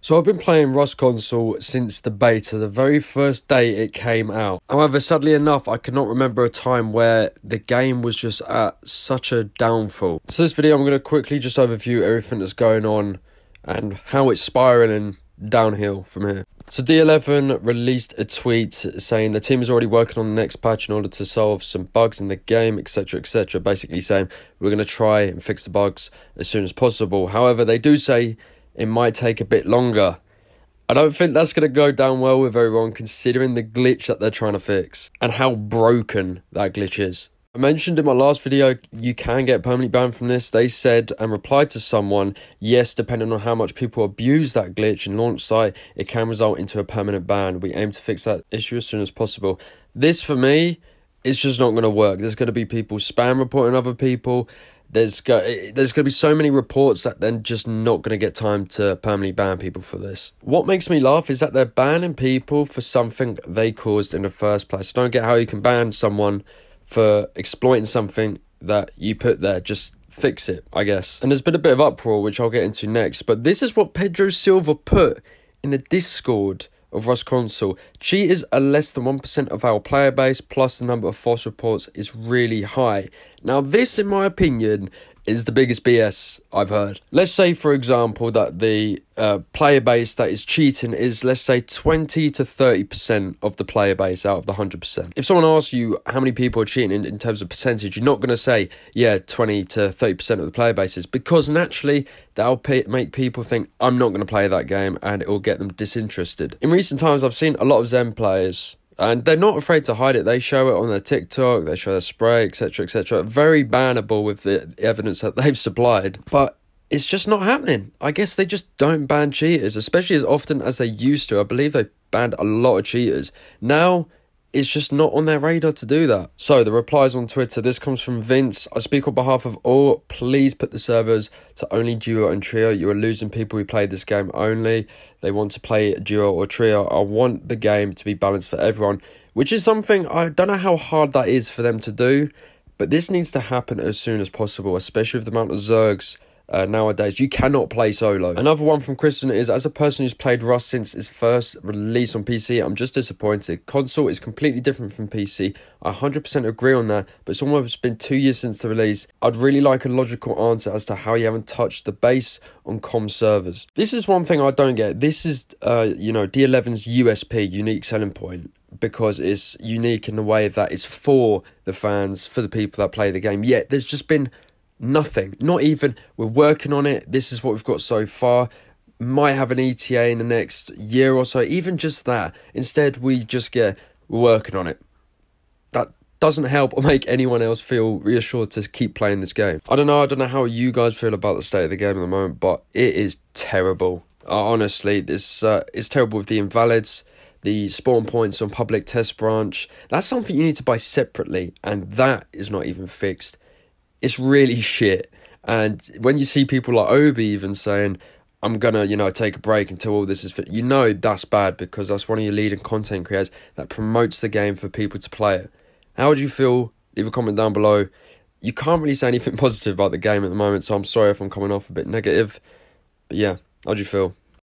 So I've been playing Rust Console since the beta, the very first day it came out. However, sadly enough, I cannot remember a time where the game was just at such a downfall. So this video, I'm going to quickly just overview everything that's going on and how it's spiraling downhill from here. So D11 released a tweet saying the team is already working on the next patch in order to solve some bugs in the game, etc, etc. Basically saying we're going to try and fix the bugs as soon as possible. However, they do say it might take a bit longer. I don't think that's going to go down well with everyone, considering the glitch that they're trying to fix and how broken that glitch is. I mentioned in my last video, you can get permanently banned from this. They said and replied to someone, yes, depending on how much people abuse that glitch in launch site, it can result into a permanent ban. We aim to fix that issue as soon as possible. This, for me, is just not going to work. There's going to be people spam reporting other people. There's going to be so many reports that they're just not going to get time to permanently ban people for this. What makes me laugh is that they're banning people for something they caused in the first place. I don't get how you can ban someone for exploiting something that you put there. Just fix it, I guess. And there's been a bit of uproar, which I'll get into next. But this is what Pedro Silva put in the Discord of Rust Console. Cheaters are less than 1% of our player base, plus the number of false reports is really high. Now this, in my opinion, is the biggest BS I've heard. Let's say, for example, that the player base that is cheating is, let's say, 20 to 30% of the player base out of the 100%. If someone asks you how many people are cheating in terms of percentage, you're not going to say, yeah, 20 to 30% of the player bases, because naturally that'll make people think, I'm not going to play that game, and it will get them disinterested. In recent times, I've seen a lot of Zen players, and they're not afraid to hide it. They show it on their TikTok, they show their spray, etc, etc. Very bannable with the evidence that they've supplied. But it's just not happening. I guess they just don't ban cheaters, especially as often as they used to. I believe they banned a lot of cheaters. Now, it's just not on their radar to do that. So, the replies on Twitter. This comes from Vince. I speak on behalf of all. Please put the servers to only duo and trio. You are losing people who play this game only. They want to play duo or trio. I want the game to be balanced for everyone, which is something I don't know how hard that is for them to do, but this needs to happen as soon as possible, especially with the amount of Zergs nowadays. You cannot play solo. Another one from Kristen is, as a person who's played Rust since its first release on PC, I'm just disappointed. Console is completely different from PC. I 100% agree on that, but it's almost been 2 years since the release. I'd really like a logical answer as to how you haven't touched the base on COM servers. This is one thing I don't get. This is, D11's USP, unique selling point, because it's unique in the way that it's for the fans, for the people that play the game. Yet there's just been nothing. Not even, we're working on it, this is what we've got so far, might have an ETA in the next year or so, even just that. Instead, we just get, we're working on it. That doesn't help or make anyone else feel reassured to keep playing this game. I don't know how you guys feel about the state of the game at the moment, but it is terrible. Honestly, this it's terrible with the invalids, the spawn points on public test branch. That's something you need to buy separately, and that is not even fixed. It's really shit. And when you see people like Obi even saying, I'm gonna, take a break until all this is fit, that's bad, because that's one of your leading content creators that promotes the game for people to play it. How would you feel? Leave a comment down below. You can't really say anything positive about the game at the moment, so I'm sorry if I'm coming off a bit negative. But yeah, how do you feel?